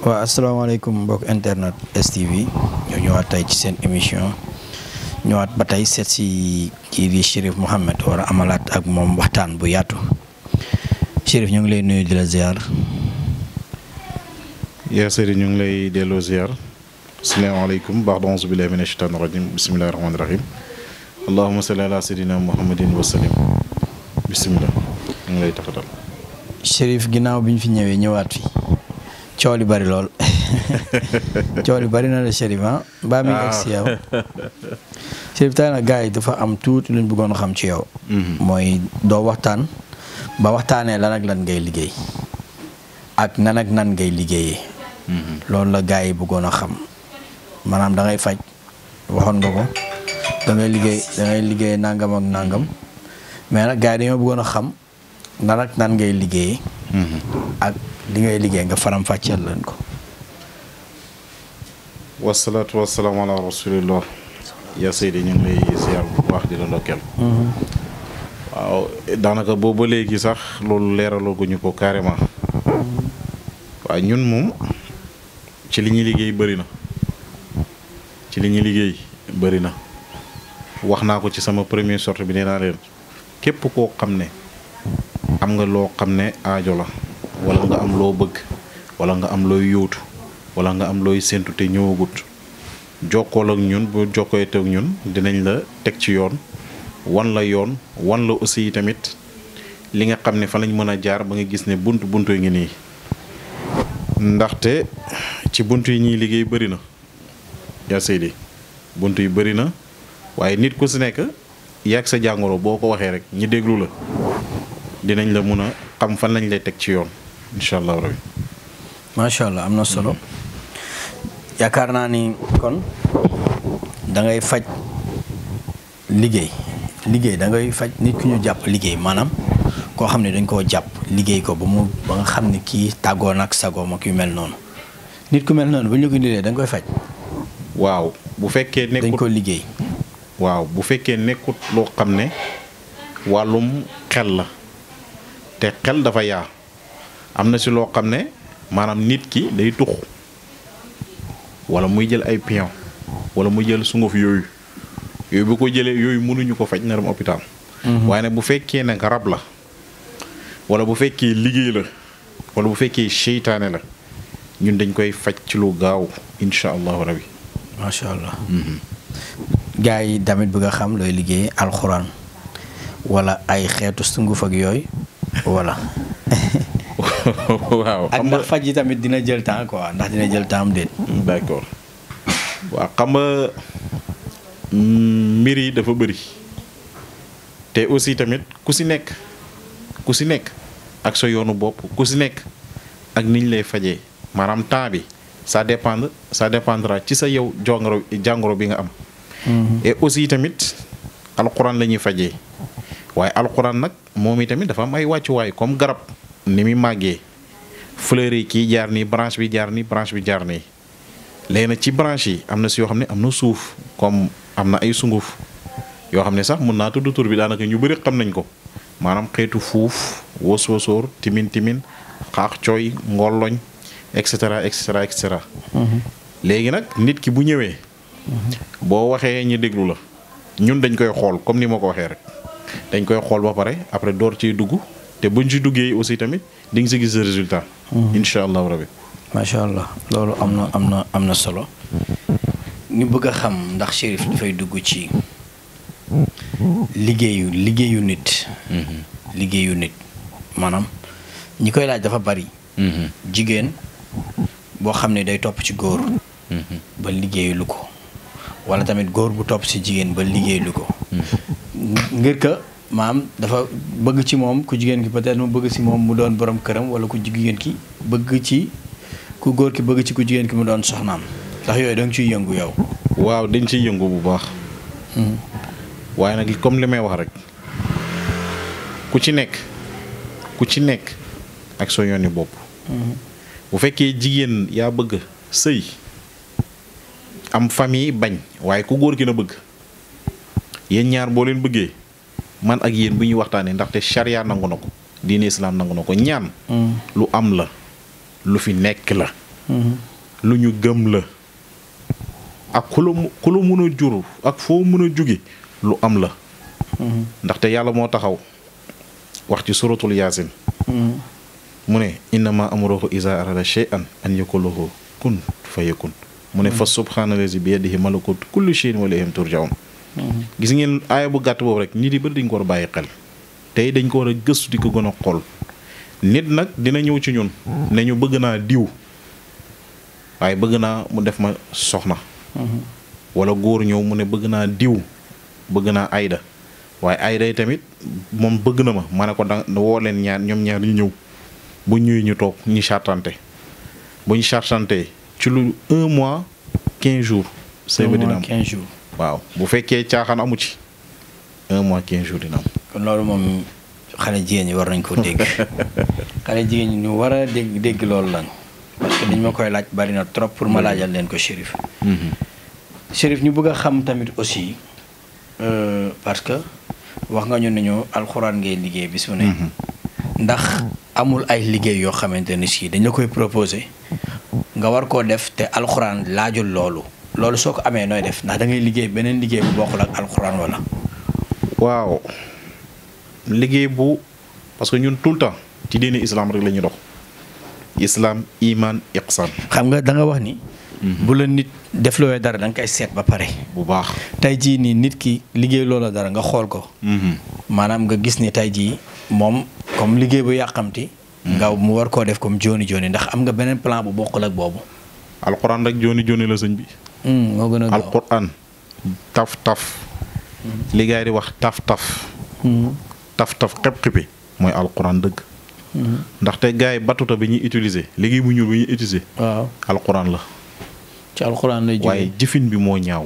waaw asalaamaaleykum mbokk internet STV ñoo ñëwaat tey ci seen émission ñëwaat ba tey seet si kii di Cherif Mouhamed war a amalaat ak moom waxtaan bu yaatu Cherif ñu ngi lay nuyu di la ziar. yaa Seydi ñu ngi lay delloo ziar. asalaamaaleykum baax na auzu billaahi mina shaytaani rajiim bismillaahi rahmaani rahiim allahumma salli ala sayyidina muhammadin wa sallim bisimilah ñu ngi lay taxatal. Cherif ginnaaw bi ñu fi ñëwee ñëwaat fi coow li bari lool coow li bari na la Cherif mbaa mi ngi si yow. Cherif tey nag gars yi dafa am tuuti luñ bëggoon a xam ci yow. mooy doo waxtaan ba waxtaanee lan ak lan ngay liggéey ak nan ak nan ngay liggéeyee. loolu la gars yi bëggoon a xam maanaam da ngay faj waxoon nga ko da ngay liggéey nangam ak nangam mais nag gars yi dañoo bëggoon a xam nan ak nan ngay liggéeyee. ak li ngay liggéey nga faram fàcceel leen ko. wasalaatu wasalaamu ala rasulillah. yaa Seydi ñu ngi lay ziar bu baax di la ndokkeel. waaw daanaka boobu ba léegi sax loolu leeralaguñu ko carrément. waaw ñun moom ci li ñuy liggéey bëri na wax naa ko ci sama première sortie bi nee naa leen képp koo xam ne am nga loo xam ne aajo la wala nga am loo bëgg wala nga am looy yóotu wala nga am looy séntu te ñëwagut jokkool ak ñun bu jokkoo ak ñun dinañ la teg ci yoon wan la aussi tamit li nga xam ne fa lañ mën a jaar ba nga gis ne buntu ngi nii. ndaxte ci buntu yi ñuy liggéey bëri na yaa Seydi buntu yi bëri na waaye nit ku si nekk yàgg sa jàngoro boo ko waxee rek ñi déglu la dinañ la mun a xam fan lañ lay teg ci yoon incha allah rabi. macha allah am na solo yaakaar naa ni kon da ngay faj liggéey da ngay faj nit ku ñu jàpp liggéey maanaam. koo xam ne dañ koo jàpp liggéey ko ba nga xam ne kii tàggoon ak sagoom ak yu mel noonu nit ku mel noonu bu ñu ko indilee da nga koy faj. waaw bu fekkee nekkut dañ ko liggéey. waaw bu fekkee nekkut loo xam ne wàllum xel la te xel dafa yaa am na si loo xam ne maanaam nit ki day tux wala muy jël ay pion wala muy jël sunguf yooyu bu ko jëlee yooyu mënuñu ko faj na dem hôpital. waaye nag bu fekkee nag rab la. wala bu fekkee liggéey la wala bu fekkee seytaane la ñun dañ koy faj ci lu gaaw incha allahu rabi. macha allah. gars yi tamit bëgg a xam looy liggéey alxuraan wala ay xeetu sunguf ak yooyu wala. waaw ak ndax faj yi tamit dina jël temps quoi ndax dina jël temps am déet. d'accord waaw xam nga mbir yi dafa bëri te aussi tamit ku si nekk ak sa yoonu bopp ku si nekk ak niñ lay fajee maanaam temps bi ça dépendra ci sa yow jàngoro bi nga am. et aussi tamit alxuraan la ñuy fajee waaye alxuraan nag moom i tamit dafa am ay wàccuwaay comme garab ni muy màggee fleur yi kii jaar nii branche bi jaar nii léegi nag ci branche yi am na si yoo xam ne am na suuf comme am na ay sunguf yoo xam ne sax mën naa tudd tur bi daanaka ñu bëri xam nañ ko. maanaam xeetu fuuf wosoosoor timin xaax cooy ngolloñ et cetera. léegi nag nit ki bu ñëwee. boo waxee ñu déglu la ñun dañ koy xool comme ni ma ko waxee rek dañ koy xool ba pare après door ciy dugg te buñ ci duggee aussi tamit di nga si gis résultat. incha allahu rabi. macha allah loolu am na solo. ñu bëgg a xam ndax Cherif dafay dugg ci. liggéeyu nit. liggéeyu nit maanaam ñi koy laaj dafa bari. jigéen boo xam ne day topp ci góor. ba liggéeyu lu ko wala tamit góor bu topp ci jigéen ba liggéeyu lu ko. ngir que maam dafa bëgg ci moom ku jigéen ki peut-être mu bëgg ci moom mu doon borom këram wala ku jigéen ki bëgg ci ku góor ki bëgg ci ku jigéen ki mu doon soxnaam ndax yooyu da nga ciy yëngu yow. waaw dañ ciy yëngu bu baax. waaye nag comme li may wax rek ku ci nekk ak soo yooni bopp. bu fekkee jigéen yaa bëgg sëy am famille bañ waaye ku góor gi na bëgg yéen ñaar boo leen bëggee man ak yéen bu ñuy waxtaanee ndaxte charia nangu na ko diine islam nangu na ko ñaan lu am la lu fi nekk la lu ñu gëm la ak ku la mën a jur ak foo mën a jóge lu am la ndaxte yàlla moo taxaw wax ci suratul yaasin mu ne innama amruhu iza arada shay'an an yaqula lahu kun fayakun mu ne fa subhaanallazi bi yadihi malakutu kulli shay'in wa ilayhi turja'un gis ngeen aaya bu gàtt boobu rek nit yi bëri dañ ko war a bàyyi xel tey dañ ko war a gëstu di ko gën a xool nit nag dina ñëw ci ñun ne ñu bëgg naa diw waaye bëgg naa mu def ma soxna wala góor ñëw mu ne bëgg naa diw bëgg naa ayda waaye ayda yi tamit moom bëgg na ma ne ko da woo leen ñaar ñoom ñaar ñu ñëw bu ñëwee ñu toog ñu chartante bu ñu chartante ci lu 1 mois 15 jours sëy ba dina am 15 jours waaw bu fekkee caaxaan amu ci 1 mois 15 jours dina am kon loolu moom xale jigéen ñi war nañ ko dégg xale jigéen ñi ñu war a dégg loolu lan parce que dañ ma koy laaj bari na trop pour ma laajal leen ko Chérif Chérif ñu bëgg a xam tamit aussi parce que wax nga ñu ne ñu alxuraan ngay liggéey bis mu ne ndax amul ay liggéey yoo xamante ne si dañ la koy proposé nga war koo def te alxuraan laajul loolu soo ko amee nooy def ndax da ngay liggéey beneen liggéey bu bokkul ak alxuraan wala. waaw liggéey bu parce que ñun tout le temps ci diine islam rek la ñuy dox islam iman iqsan xam nga da nga wax ni. bu la nit def looy dara da nga koy seet ba pare. bu baax tey jii nii nit ki liggéey loola dara nga xool ko. maanaam nga gis ni tey jii moom comme liggéey bu yàqamti. nga mu war koo def comme jooni jooni ndax am nga beneen plan bu bokkul ak boobu. alquran rek jooni jooni la sëñ bi. moo gën a gaaw alquran taf taf. li gaay di wax taf taf. taf taf xep-xepi mooy alquran dëgg. ndaxte gars yi batuta bi ñuy utiliser liggéey bu ñuul bi ñuy utiliser. waaw alquran la. ci alquran lay jógee waaye jëfin bi moo ñaaw.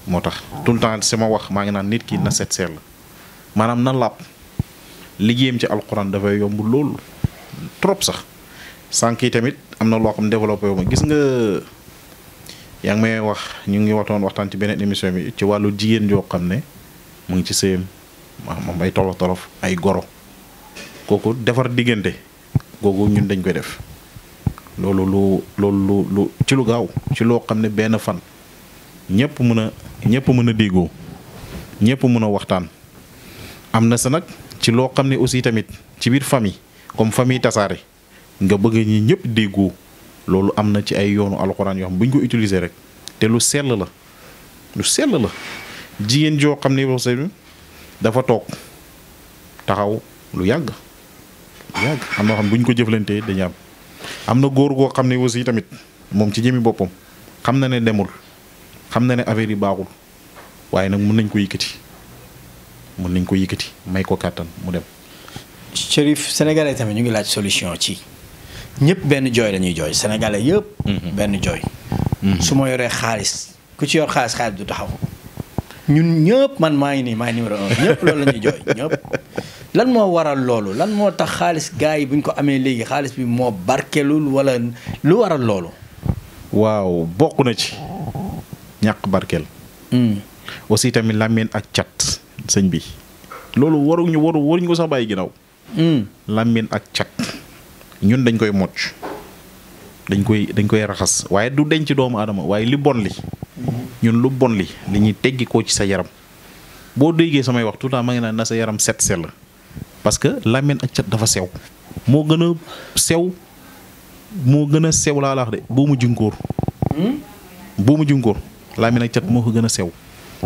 moo tax tout le temps sama wax maa ngi naan nit ki na set seet la maanaam na làpp liggéeyam ci alquran dafay yomb loolu trop sax sànq yi tamit am na loo xam développé wu ma gis nga yaa ngi may wax ñu ngi waxtaan ci beneen émission bi ci wàllu jigéen joo xam ne mu ngi ci sëyam moom ay tolof tolof ay goro kooku defar diggante googu ñun dañ koy def loolu lu ci lu gaaw ci loo xam ne benn fan ñëpp mën a déggoo ñëpp mën a waxtaan am na sa nag ci loo xam ne aussi tamit ci biir famille comme famille tasaare nga bëgg ñi ñëpp déggoo loolu am na ci ay yoonu alxuraan yoo xam bu ñu ko utiliser rek te lu sell la jigéen joo xam ne dafa toog taxaw lu yàgg am na xam bu ñu ko jëflantee dañu am na góor goo xam ne aussi tamit moom ci jëmi boppam xam na ne demul xam na ne affaire yi baaxul waaye nag mën nañ ko yëkkati may ko kàttan mu dem. Chérif sénégalais tamit ñu ngi laaj solution ci ñëpp benn jooy la ñuy jooy sénégalais yëpp. benn jooy. su ma yoree xaalis ku ci yor xaalis du taxaw ñun ñëpp man maa ngi numéro 1 ñëpp loolu la ñuy jooy ñëpp. lan moo waral loolu lan moo tax xaalis gars yi bu ñu ko amee léegi xaalis bi moo barkelul wala lu waral loolu. waaw bokk na ci ñàkk barkel. aussi tamit làmmiñ ak cat sëñ bi loolu waruñu ko sax bàyyi ginnaaw. làmmiñ ak cat ñun dañ koy mocc dañ koy raxas waaye du denc doomu aadama waaye li bon li. ñun lu bon li ñuy teggi ko ci sa yaram boo déggee samay wax tout le temps ma ngi naan na sa yaram set sell parce que làmmiñ ak cat dafa sew moo gën a sew laa la wax de boo mu junkóor làmmiñ ak cat moo ko gën a sew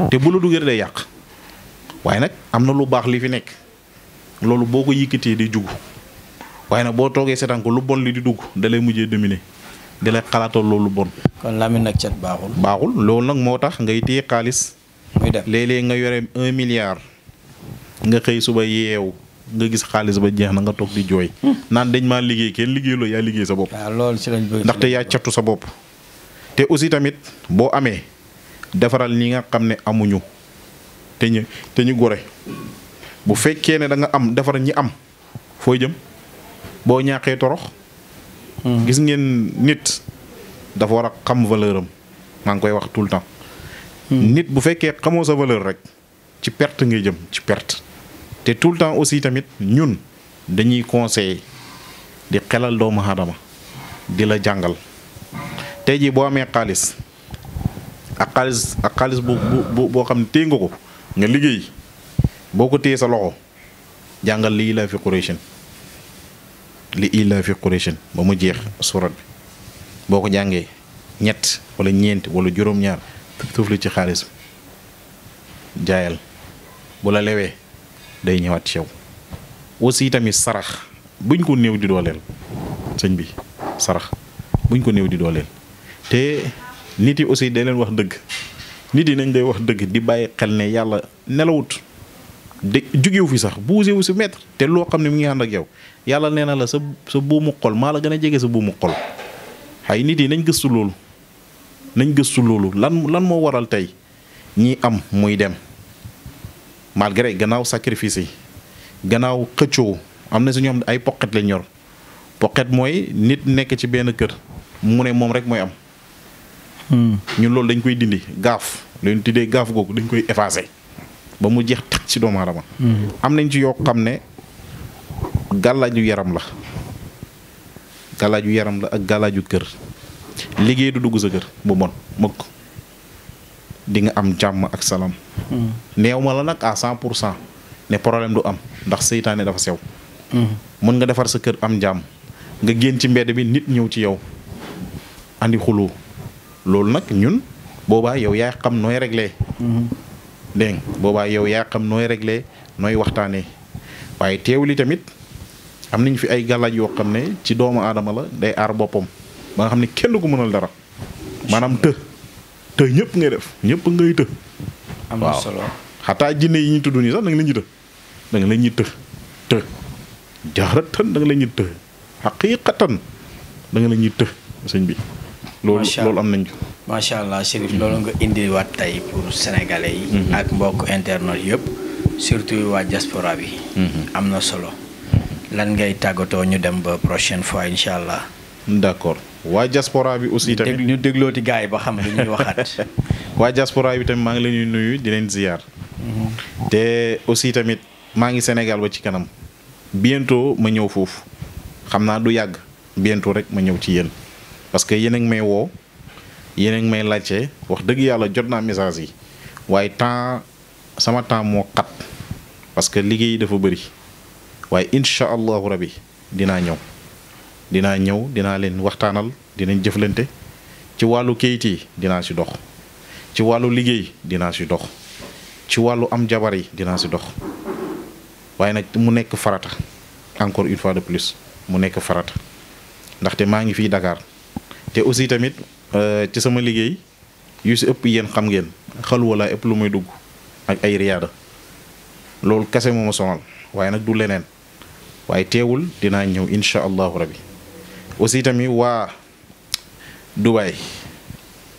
te bu la duggee day yàq waaye nag am na lu baax li fi nekk loolu boo ko yëkkatee di jugu waaye nag boo toogee seetaan ko lu bon li di dugg da lay mujjee dominer di lay xalaatoo loolu bon. kon làmmiñ ak cat baaxul loolu nag moo tax ngay téye xaalis. muy dem léeg-léeg nga yore 1 milliard nga xëy suba yeew nga gis xaalis ba jeex na nga toog di jooy. naan dañ maa liggéey kenn liggéeyloo yaa liggéey sa bopp. waaw loolu ci lañ bëgg ndaxte yaa catu sa bopp. te aussi tamit boo amee defaral ñi nga xam ne amuñu te ñu gore bu fekkee ne da nga am defar ñi am foo jëm boo ñaaxee torox. gis ngeen nit dafa war a xam valeur am maa ngi koy wax tout le temps. nit bu fekkee xamoo sa valeur rek ci perte ngay jëm ci perte. te tout le temps aussi tamit ñun dañuy conseiller di xelal doomu aadama di la jàngal tey jii boo amee xaalis ak xaalis boo xam ne téye nga ko nga liggéey boo ko téye sa loxo jàngal li ilaa fi Qurayshin ba mu jeex surat bi boo ko jàngee ñett wala ñeent wala juróom-ñaar tuuf li ci xaalis jaayal bu la lewee day ñëwaat ci yow. aussi tamit sarax buñ ko néew di dooleel sëñ bi sarax buñ ko néew di dooleel te nit yi aussi day leen wax dëgg nit yi nañ day wax dëgg di bàyyi xel ne yàlla nelawut de jugewu fi sax bougé wu si mètre te loo xam ne mi ngi ànd ak yow yàlla nee na la sa buumu xol maa la gën a jege sa buumu xol xay nit yi nañ gëstu loolu lan moo waral tey ñi am muy dem malgré gannaaw sacrifice yi gannaaw xëccoo am na si ñoom ay poqet lañ ñor poqet mooy nit nekk ci benn kër mu ne moom rek mooy am ñun loolu dañ koy dindi gaaf leen tuddee gaaf googu dañ koy effacer ba mu jeex tak ci doomu aadama am nañ ci yoo xam ne gàllaaju yaram la ak gàllaaju kër liggéey du dugg sa kër bu bon mukk di nga am jàmm ak salaam neew ma la nag à 100% ne problème du am ndax seytaane dafa sew mën nga defar sa kër am jàmm nga génn ci mbedd bi nit ñëw ci yow andi xuloo loolu nag ñun boobaa yow yaa xam nooy réglé dégg nga boobaa yow yaa xam nooy réglé nooy waxtaanee waaye teewuli tamit am nañ fi ay gàllaaj yoo xam ne ci doomu aadama la day aar boppam ba nga xam ne kenn ko mënal dara maanaam të ñëpp ngay def ñëpp ngay të am na solo xataa jinne yi ñu tudd nii sax da nga leen ñu da nga leen ñu të jaaratan da nga leen ñu të xaqiiqatan da nga leen ñu sëñ bi loolu am nañ ko macha allah Chérif loolu nga indiwaat tey pour sénégalais yi ak mbokk internet yëpp surtout waa diaspora bi am na solo lan ngay tàggatoo ñu dem ba prochaine fois incha allah d'accord waa diaspora bi aussi tamit ñu déglooti gars yi ba xam li ñuy waxaat waa diaspora bi tamit maa ngi leen di nuyu di leen ziar te aussi tamit maa ngi Sénégal ba ci kanam bientôt ma ñëw foofu xam naa du yàgg bientôt rek ma ñëw ci yéen parce que yéen a ngi may woo yéen a ngi may laajte wax dëgg yàlla jot naa message yi waaye sama temps moo xat parce que liggéey dafa bëri waaye incha allahu rabi dinaa ñëw dinaa leen waxtaanal dinañ jëflante ci wàllu kayit yi dinaa si dox ci wàllu liggéey dinaa si dox ci wàllu am jabar yi dinaa si dox waaye nag mu nekk farata encore une fois de plus mu nekk farata ndaxte maa ngi fii Dakar te aussi tamit ci sama liggéey yu si ëpp yéen xam ngeen xalwa laa ëpp lu may dugg ak ay riyaada loolu kese moo ma sonal waaye nag du leneen waaye teewul dinaa ñëw incha allahu rabi aussi tamit waa Dubaï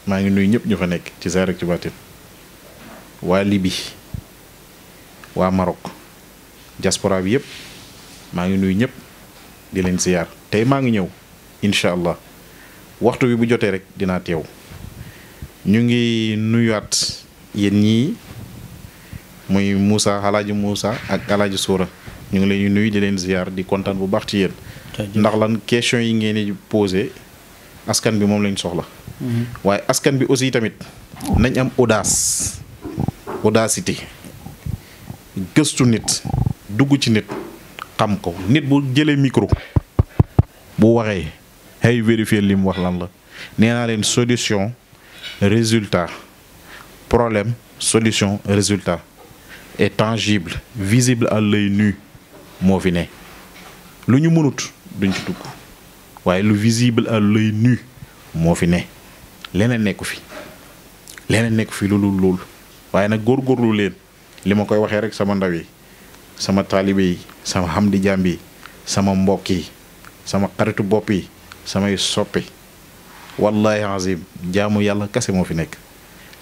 maa ngi nuyu ñëpp ñu fa nekk ci saa rek ci baatin waa Libye waa Maroc diaspora bi yëpp maa ngi nuyu ñëpp di leen siyaar tey maa ngi ñëw incha allah waxtu bi bu jotee rek dinaa teew ñu ngi nuyuwaat yéen ñii muy Moussa Alaaji Moussa ak Alaaji Soura ñu ngi leen di nuyu di leen ziar di kontaan bu baax ci yéen ndax lan question yi ngeen di posé askan bi moom lañ soxla waaye askan bi aussi tamit nañ am audacité gëstu nit dugg ci nit xam ko nit bu jëlee micro bu waxee ay vérifier li mu wax lan la nee naa leen solution résultat problème solution résultat est tangible visible à l'œil nu moo fi ne lu ñu mënut duñ ci dugg waaye lu visible à l'œil nu moo fi ne leneen nekku fi loolu waaye nag góorgóorlu leen li ma koy waxee rek sama ndaw yi sama taalibe yi sama xam di jàmb yi sama mbokk yi sama xaritu bopp yi samay soppi wallahi azim jaamu yàlla kese moo fi nekk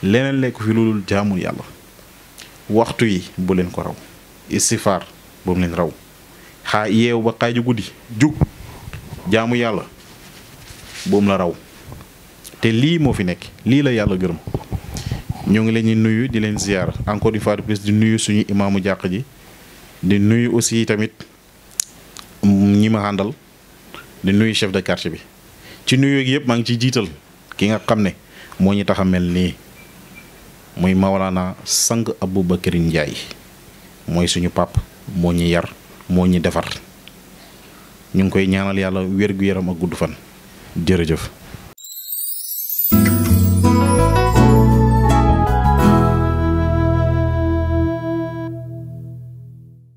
leneen nekku fi loolu jaamu yàlla waxtu yi bu leen ko raw istifaar bu mu leen raw yeew ba xaaju guddi jug jaamu yàlla bu mu la raw te lii moo fi nekk lii la yàlla gërëm ñoo ngi leen di nuyu di leen ziar encore une fois de plus di nuyu suñu imaamu jàq ji di nuyu aussi tamit ñi ma àndal di nuyu chef de quartier bi ci nuyoo gi yëpp maa ngi ciy jiital ki nga xam ne moo ñu tax a mel nii muy Mawlana Sang Aboubacry Ndiaye mooy suñu pap moo ñu yar moo ñu defar ñu ngi koy ñaanal yàlla wér-gu-yaram ak gudd fan jërëjëf.